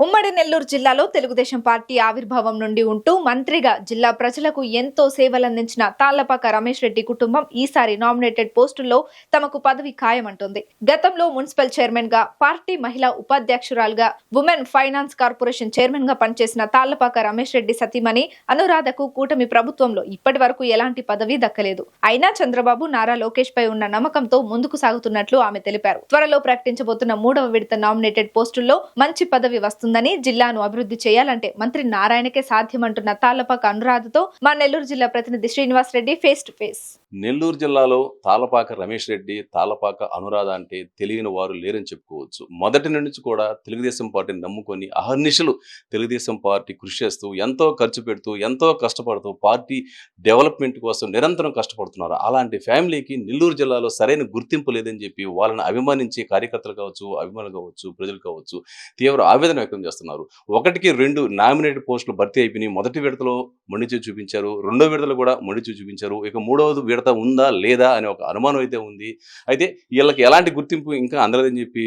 ఉమ్మడి నెల్లూరు జిల్లాలో తెలుగుదేశం పార్టీ ఆవిర్భావం నుండి ఉంటూ మంత్రిగా జిల్లా ప్రజలకు ఎంతో సేవలందించిన తాళ్లపాక రమేష్ రెడ్డి కుటుంబం ఈసారి నామినేటెడ్ పోస్టుల్లో తమకు పదవి ఖాయమంటోంది. గతంలో మున్సిపల్ చైర్మన్ గా, పార్టీ మహిళా ఉపాధ్యక్షురాలుగా, ఉమెన్ ఫైనాన్స్ కార్పొరేషన్ చైర్మన్ గా పనిచేసిన తాళ్లపాక రమేష్ రెడ్డి సతీమణి అనురాధకు కూటమి ప్రభుత్వంలో ఇప్పటి వరకు ఎలాంటి పదవి దక్కలేదు. అయినా చంద్రబాబు, నారా లోకేష్ పై ఉన్న నమ్మకంతో ముందుకు సాగుతున్నట్లు ఆమె తెలిపారు. త్వరలో ప్రకటించబోతున్న 3వ విడత నామినేటెడ్ పోస్టుల్లో మంచి పదవి వస్తుందని, జిల్లాను అభివృద్ధి చేయాలంటే మంత్రి నారాయణకే సాధ్యమంటున్న తాళ్లపాక అనురాధతో మా నెల్లూరు జిల్లా ప్రతినిధి Srinivas Reddy face to face. Nellore జిల్లాలో తాళ్లపాక రమేష్ రెడ్డి, తాళ్లపాక అనురాధ అంటే తెలియని వారు లేరని చెప్పుకోవచ్చు. మొదటి నుంచి కూడా తెలుగుదేశం పార్టీని నమ్ముకొని అహర్నిశలు తెలుగుదేశం పార్టీ కృషి చేస్తూ, ఎంతో ఖర్చు పెడుతూ, ఎంతో కష్టపడుతూ పార్టీ డెవలప్మెంట్ కోసం నిరంతరం కష్టపడుతున్నారు. అలాంటి ఫ్యామిలీకి నెల్లూరు జిల్లాలో సరైన గుర్తింపు లేదని చెప్పి వాళ్ళని అభిమానించే కార్యకర్తలు కావచ్చు, అభిమానులు కావచ్చు, ప్రజలు కావచ్చు తీవ్ర ఆవేదన వ్యక్తం చేస్తున్నారు. 1కి 2 నామినేటెడ్ పోస్టులు భర్తీ అయిపోయినాయి. మొదటి విడతలో మొండిచి చూపించారు, 2వ విడతలో కూడా మొండిచి చూపించారు. ఇక 3వ విడత ఉందా లేదా అనే ఒక అనుమానం అయితే ఉంది. అయితే వీళ్ళకి ఎలాంటి గుర్తింపు ఇంకా అందలేదని చెప్పి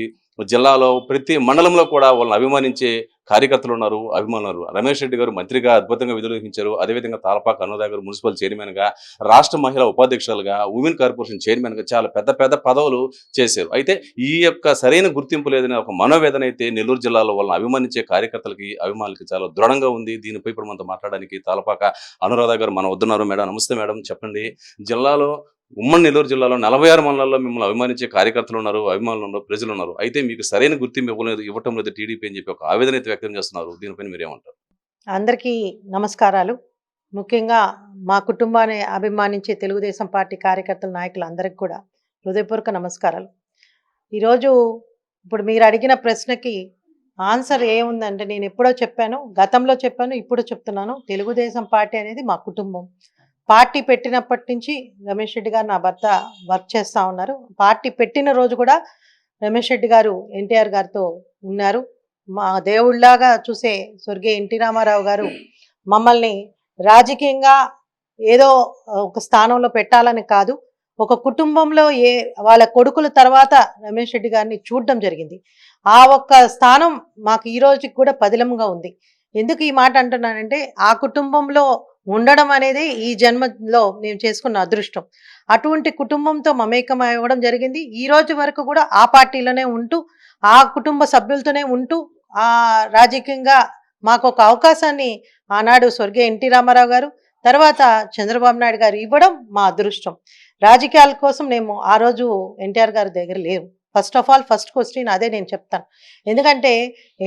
జిల్లాలో ప్రతి మండలంలో కూడా వాళ్ళని అభిమానించే కార్యకర్తలు ఉన్నారు, అభిమానులు ఉన్నారు. రమేష్ రెడ్డి గారు మంత్రిగా అద్భుతంగా విధులు నిర్వహించారు. అదేవిధంగా తాళ్లపాక అనురాధ గారు మున్సిపల్ చైర్మన్ గా, రాష్ట్ర మహిళా ఉపాధ్యక్షులుగా, ఉమెన్ కార్పొరేషన్ చైర్మన్ గా చాలా పెద్ద పెద్ద పదవులు చేశారు. అయితే ఈ యొక్క సరైన గుర్తింపు లేదనే ఒక మనోవేదన అయితే నెల్లూరు జిల్లాలో వాళ్ళని అభిమానించే కార్యకర్తలకి, అభిమానులకి చాలా దృఢంగా ఉంది. దీనిపై ఇప్పుడు మనతో మాట్లాడడానికి తాళ్లపాక అనురాధ గారు మన వద్దున్నారు. మేడం నమస్తే. మేడం చెప్పండి, జిల్లాలో ఉమ్మడి నెల్లూరు జిల్లాలో 46 మండలాల్లో మిమ్మల్ని అభిమానించే కార్యకర్తలు ఉన్నారు, అభిమానులు ఉన్నారు, ప్రజలు ఉన్నారు. అయితే మీకు సరైన గుర్తింపు ఇవ్వటం లేదు టీడీపీ అని చెప్పి ఒక ఆవేదన అయితే వ్యక్తం చేస్తున్నారు. దీనిపైన మీరేమంటారు? అందరికీ నమస్కారాలు. ముఖ్యంగా మా కుటుంబాన్ని అభిమానించే తెలుగుదేశం పార్టీ కార్యకర్తల నాయకులు అందరికీ కూడా హృదయపూర్వక నమస్కారాలు. ఈరోజు ఇప్పుడు మీరు అడిగిన ప్రశ్నకి ఆన్సర్ ఏముందంటే, నేను ఎప్పుడో చెప్పాను, గతంలో చెప్పాను, ఇప్పుడు చెప్తున్నాను. తెలుగుదేశం పార్టీ అనేది మా కుటుంబం. పార్టీ పెట్టినప్పటి నుంచి రమేష్ రెడ్డి గారు, నా భర్త, వర్క్ చేస్తూ ఉన్నారు. పార్టీ పెట్టిన రోజు కూడా రమేష్ రెడ్డి గారు ఎన్టీఆర్ గారితో ఉన్నారు. మా దేవుళ్లాగా చూసే స్వర్గీయ ఎన్టీ రామారావు గారు మమ్మల్ని రాజకీయంగా ఏదో ఒక స్థానంలో పెట్టాలని కాదు, ఒక కుటుంబంలో వాళ్ళ కొడుకుల తర్వాత రమేష్ రెడ్డి గారిని చూడడం జరిగింది. ఆ ఒక్క స్థానం మాకు ఈ రోజుకి కూడా పదిలంగా ఉంది. ఎందుకు ఈ మాట అంటున్నానంటే, ఆ కుటుంబంలో ఉండడం అనేది ఈ జన్మలో మేము చేసుకున్న అదృష్టం. అటువంటి కుటుంబంతో మమేకం అవ్వడం జరిగింది. ఈ రోజు వరకు కూడా ఆ పార్టీలోనే ఉంటూ, ఆ కుటుంబ సభ్యులతోనే ఉంటూ, ఆ రాజకీయంగా మాకు ఒక అవకాశాన్ని ఆనాడు స్వర్గీయ ఎన్టీ రామారావు గారు, తర్వాత చంద్రబాబు నాయుడు గారు ఇవ్వడం మా అదృష్టం. రాజకీయాల కోసం మేము ఆ రోజు ఎన్టీఆర్ గారి దగ్గర లేవు. First of all first question అదే నేను చెప్తాను. ఎందుకంటే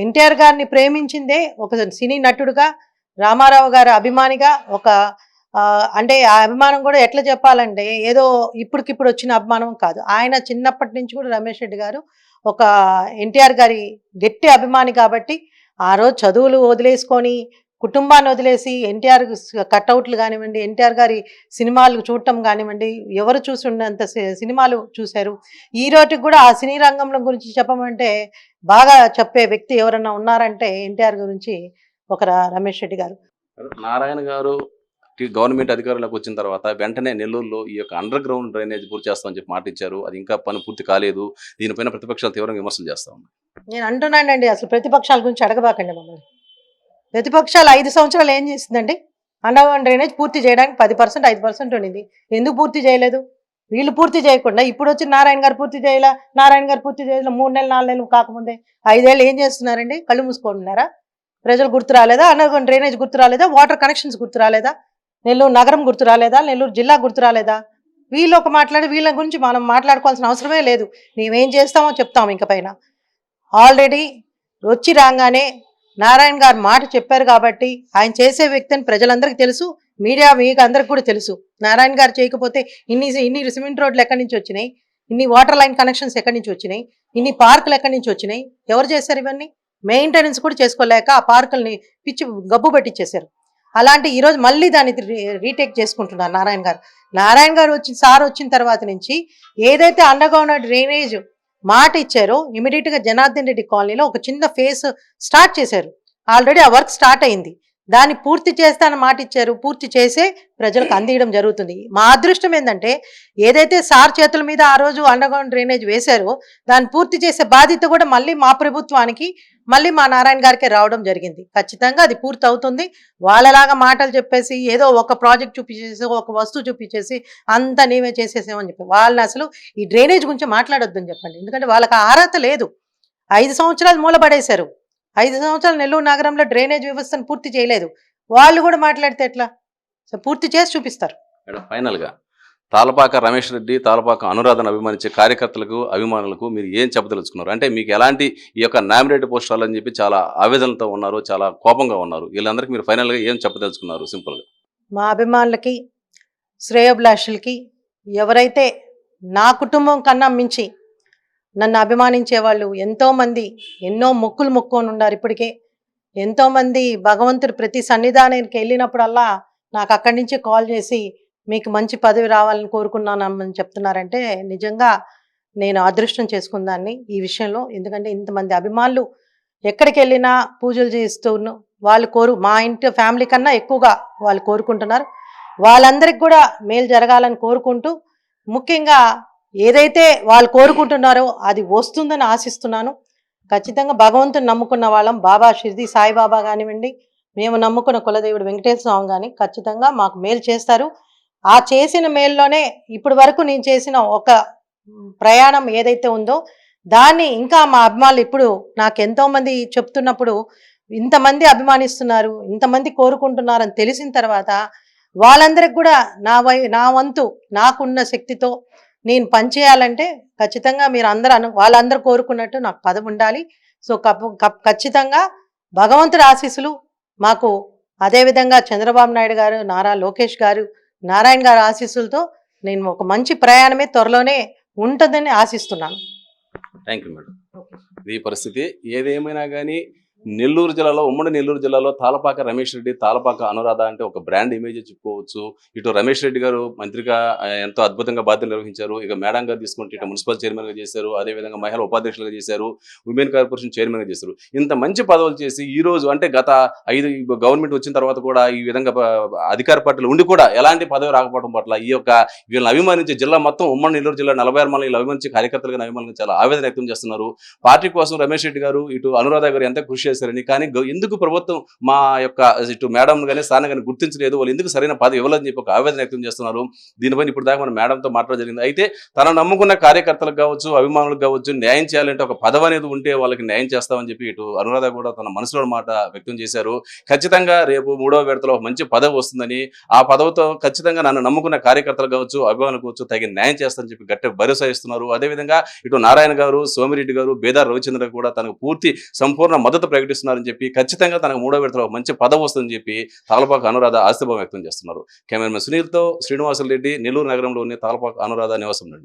ఎన్టీఆర్ గారిని ప్రేమించిందే ఒక సినీ నటుడుగా, రామారావు గారి అభిమానిగా, ఒక అంటే ఆ అభిమానం కూడా ఎట్లా చెప్పాలంటే ఏదో ఇప్పటికిప్పుడు వచ్చిన అభిమానం కాదు. ఆయన చిన్నప్పటి నుంచి కూడా రమేష్ రెడ్డి గారు ఒక ఎన్టీఆర్ గారి గట్టి అభిమాని కాబట్టి, ఆ రోజు చదువులు వదిలేసుకొని, కుటుంబాన్ని వదిలేసి ఎన్టీఆర్ కట్అవుట్లు కానివ్వండి, ఎన్టీఆర్ గారి సినిమాలు చూడటం కానివ్వండి, ఎవరు చూసి ఉన్నంత సినిమాలు చూశారు. ఈ రోజుకి కూడా ఆ సినీ రంగంలో గురించి చెప్పమంటే బాగా చెప్పే వ్యక్తి ఎవరన్నా ఉన్నారంటే ఎన్టీఆర్ గురించి ఒక రమేష్ రెడ్డి గారు. నారాయణ గారు గవర్నమెంట్ అధికారంలోకి వచ్చిన తర్వాత వెంటనే నెల్లూరులో ఈ యొక్క అండర్ గ్రౌండ్ డ్రైనేజ్ పూర్తి చేస్తామని చెప్పి మాట ఇచ్చారు. అది ఇంకా పని పూర్తి కాలేదు. దీనిపైన ప్రతిపక్షాలు తీవ్రంగా విమర్శలు చేస్తా ఉన్నాయి. నేను అంటున్నానండి, అసలు ప్రతిపక్షాల గురించి అడగబాకండి మమ్మల్ని. ప్రతిపక్షాలు 5 సంవత్సరాలు ఏం చేసిందండి? అండర్ గ్రౌండ్ డ్రైనేజ్ పూర్తి చేయడానికి 10%, 5% ఉండింది. ఎందుకు పూర్తి చేయలేదు? వీళ్ళు పూర్తి చేయకుండా ఇప్పుడు వచ్చి నారాయణ గారు పూర్తి చేయలే, నారాయణ గారు పూర్తి చేయలే. 3 నెలలు 4 నెలలు కాకముందే 5 ఏళ్ళు ఏం చేస్తున్నారండి? కళ్ళు మూసుకుంటున్నారా? ప్రజలు గుర్తు రాలేదా? అండర్ గ్రౌండ్ డ్రైనేజ్ గుర్తు రాలేదా? వాటర్ కనెక్షన్స్ గుర్తు రాలేదా? నెల్లూరు నగరం గుర్తు రాలేదా? నెల్లూరు జిల్లా గుర్తు రాలేదా? వీళ్ళు ఒక మాట్లాడి వీళ్ళ గురించి మనం మాట్లాడుకోవాల్సిన అవసరమే లేదు. మేమేం చేస్తామో చెప్తాము. ఇంక పైన ఆల్రెడీ వచ్చి రాగానే నారాయణ గారు మాట చెప్పారు కాబట్టి ఆయన చేసే వ్యక్తిని ప్రజలందరికీ తెలుసు, మీడియా మీకు అందరికి కూడా తెలుసు. నారాయణ గారు చేయకపోతే ఇన్ని సిమెంట్ రోడ్లు ఎక్కడి నుంచి వచ్చినాయి? ఇన్ని వాటర్ లైన్ కనెక్షన్స్ ఎక్కడి నుంచి వచ్చినాయి? ఇన్ని పార్కులు ఎక్కడి నుంచి వచ్చినాయి? ఎవరు చేశారు ఇవన్నీ? మెయింటెనెన్స్ కూడా చేసుకోలేక ఆ పార్కుల్ని పిచ్చి గబ్బు పెట్టించేశారు. అలాంటి ఈరోజు మళ్ళీ దాన్ని రీటేక్ చేసుకుంటున్నారు నారాయణ గారు. నారాయణ గారు వచ్చిన తర్వాత నుంచి ఏదైతే అండర్ గ్రౌండ్ డ్రైనేజ్ మాట ఇచ్చారో, ఇమీడియట్గా జనార్దన్ రెడ్డి కాలనీలో ఒక చిన్న ఫేస్ స్టార్ట్ చేశారు. ఆల్రెడీ ఆ వర్క్ స్టార్ట్ అయింది. దాన్ని పూర్తి చేస్తానని మాట ఇచ్చారు. పూర్తి చేసే ప్రజలకు అందించడం జరుగుతుంది. మా అదృష్టం ఏంటంటే, ఏదైతే సార్ చేతుల మీద ఆ రోజు అండర్ గ్రౌండ్ డ్రైనేజ్ వేశారో దాన్ని పూర్తి చేసే బాధ్యత కూడా మళ్ళీ మా ప్రభుత్వానికి, మళ్ళీ మా నారాయణ గారికే రావడం జరిగింది. ఖచ్చితంగా అది పూర్తి అవుతుంది. వాళ్ళలాగా మాటలు చెప్పేసి ఏదో ఒక ప్రాజెక్ట్ చూపించేసి ఒక వస్తువు చూపించేసి అంతా నీవే చేసేసామని చెప్పి వాళ్ళని అసలు ఈ డ్రైనేజ్ గురించి మాట్లాడొద్దని చెప్పండి. ఎందుకంటే వాళ్ళకి ఆ అర్హత లేదు. 5 సంవత్సరాలు మూలపడేశారు. 5 సంవత్సరాలు నెల్లూరు నగరంలో డ్రైనేజ్ వ్యవస్థను పూర్తి చేయలేదు. వాళ్ళు కూడా మాట్లాడితే ఎట్లా? సో పూర్తి చేసి చూపిస్తారు. మేడం, ఫైనల్గా తాళపాక రమేష్ రెడ్డి, తాళపాక అనురాధను అభిమానించే కార్యకర్తలకు, అభిమానులకు మీరు ఏం చెప్పదలుచుకున్నారు? అంటే మీకు ఎలాంటి ఈ యొక్క నామినేటెడ్ పోస్ట్ రాలని చెప్పి చాలా ఆవేదనతో ఉన్నారు, చాలా కోపంగా ఉన్నారు. వీళ్ళందరికీ మీరు ఫైనల్గా ఏం చెప్పదలుచుకున్నారు సింపుల్గా? మా అభిమానులకి, శ్రేయోభిలాషులకి, ఎవరైతే నా కుటుంబం కన్నా మించి నన్ను అభిమానించే వాళ్ళు ఎంతోమంది ఎన్నో మొక్కులు మొక్కొని ఉన్నారు. ఇప్పటికే ఎంతోమంది భగవంతుడు ప్రతి సన్నిధానానికి వెళ్ళినప్పుడల్లా నాకు అక్కడి నుంచి కాల్ చేసి మీకు మంచి పదవి రావాలని కోరుకున్నానని చెప్తున్నారంటే నిజంగా నేను అదృష్టం చేసుకుందాన్ని ఈ విషయంలో. ఎందుకంటే ఇంతమంది అభిమానులు ఎక్కడికి వెళ్ళినా పూజలు చేస్తూ వాళ్ళు మా ఇంటి ఫ్యామిలీ కన్నా ఎక్కువగా వాళ్ళు కోరుకుంటున్నారు. వాళ్ళందరికి కూడా మేలు జరగాలని కోరుకుంటూ, ముఖ్యంగా ఏదైతే వాళ్ళు కోరుకుంటున్నారో అది వస్తుందని ఆశిస్తున్నాను. ఖచ్చితంగా భగవంతుని నమ్ముకున్న వాళ్ళం, బాబా షిర్ది సాయిబాబా కానివ్వండి, మేము నమ్ముకున్న కులదేవుడు వెంకటేశ్వర స్వామి కానీ ఖచ్చితంగా మాకు మేలు చేస్తారు. ఆ చేసిన మేలులోనే ఇప్పటి వరకు నేను చేసిన ఒక ప్రయాణం ఏదైతే ఉందో దాన్ని ఇంకా మా అభిమానులు ఇప్పుడు నాకు ఎంతోమంది చెప్తున్నప్పుడు, ఇంతమంది అభిమానిస్తున్నారు, ఇంతమంది కోరుకుంటున్నారు అని తెలిసిన తర్వాత వాళ్ళందరికి కూడా నా వంతు నాకున్న శక్తితో నేను పనిచేయాలంటే ఖచ్చితంగా మీరు వాళ్ళందరూ కోరుకున్నట్టు నాకు పదవి ఉండాలి. సో ఖచ్చితంగా భగవంతుడి ఆశీస్సులు మాకు, అదేవిధంగా చంద్రబాబు నాయుడు గారు, నారా లోకేష్ గారు, నారాయణ గారి ఆశీస్సులతో నేను ఒక మంచి ప్రయాణమే త్వరలోనే ఉంటుందని ఆశిస్తున్నాను. Thank you madam. ఈ పరిస్థితి ఏదేమైనా కానీ నెల్లూరు జిల్లాలో, ఉమ్మడి నెల్లూరు జిల్లాలో తాళపాక రమేష్ రెడ్డి, తాళపాక అనురాధ అంటే ఒక బ్రాండ్ ఇమేజ్ చెప్పుకోవచ్చు. ఇటు రమేష్ రెడ్డి గారు మంత్రిగా ఎంతో అద్భుతంగా బాధ్యతలు నిర్వహించారు. ఇక మేడం గారు తీసుకుంటే ఇటు మున్సిపల్ చైర్మన్గా చేశారు, అదేవిధంగా మహిళా ఉపాధ్యక్షులుగా చేశారు, ఉమెన్ కార్పొరేషన్ చైర్మన్గా చేశారు. ఇంత మంచి పదవులు చేసి ఈ రోజు అంటే గత 5 గవర్నమెంట్ వచ్చిన తర్వాత కూడా ఈ విధంగా అధికార పార్టీలు ఉండి కూడా ఎలాంటి పదవి రాకపోవడం పట్ల ఈ యొక్క వీళ్ళని అభిమానించే జిల్లా మొత్తం ఉమ్మడి నెల్లూరు జిల్లా 46 మంది అభిమానించే కార్యకర్తలుగా అభిమానులు చాలా ఆవేదన వ్యక్తం చేస్తున్నారు. పార్టీ కోసం రమేష్ రెడ్డి గారు, ఇటు అనురాధ గారు ఎంత కృషి చేశారని, కానీ ఎందుకు ప్రభుత్వం మా యొక్క ఇటు మేడం కానీ స్థానం కానీ గుర్తించలేదు, వాళ్ళు ఎందుకు సరైన పదవి ఇవ్వాలని చెప్పి ఒక ఆవేదన వ్యక్తం చేస్తున్నారు. దీనిపైన ఇప్పుడు దాకా మన మేడంతో మాట్లాడడం జరిగింది. అయితే తన నమ్ముకున్న కార్యకర్తలకు కావచ్చు, అభిమానులకు కావచ్చు, న్యాయం చేయాలంటే ఒక పదవి అనేది ఉంటే వాళ్ళకి న్యాయం చేస్తామని చెప్పి ఇటు అనురాధ కూడా తన మనసులో మాట వ్యక్తం చేశారు. ఖచ్చితంగా రేపు 3వ విడతలో ఒక మంచి పదవి వస్తుందని, ఆ పదవితో ఖచ్చితంగా నన్ను నమ్ముకున్న కార్యకర్తలు కావచ్చు, అభిమానులు కావచ్చు తగిన న్యాయం చేస్తారని చెప్పి గట్టి భరోసా ఇస్తున్నారు. అదేవిధంగా ఇటు నారాయణ గారు, సోమిరెడ్డి గారు, బేదార్ రవిచంద్ర కూడా తనకు సంపూర్ణ మద్దతు ప్రకటిస్తున్నారని చెప్పి, ఖచ్చితంగా తనకు 3వ విడతలో మంచి పదవి వస్తుందని చెప్పి తాళపాక అనురాధ ఆశాభావం వ్యక్తం చేస్తున్నారు. కెమెరామెన్ సునీల్తో శ్రీనివాసులు రెడ్డి, నెల్లూరు నగరంలోని తాళపాక అనురాధ నివాసం నుండి.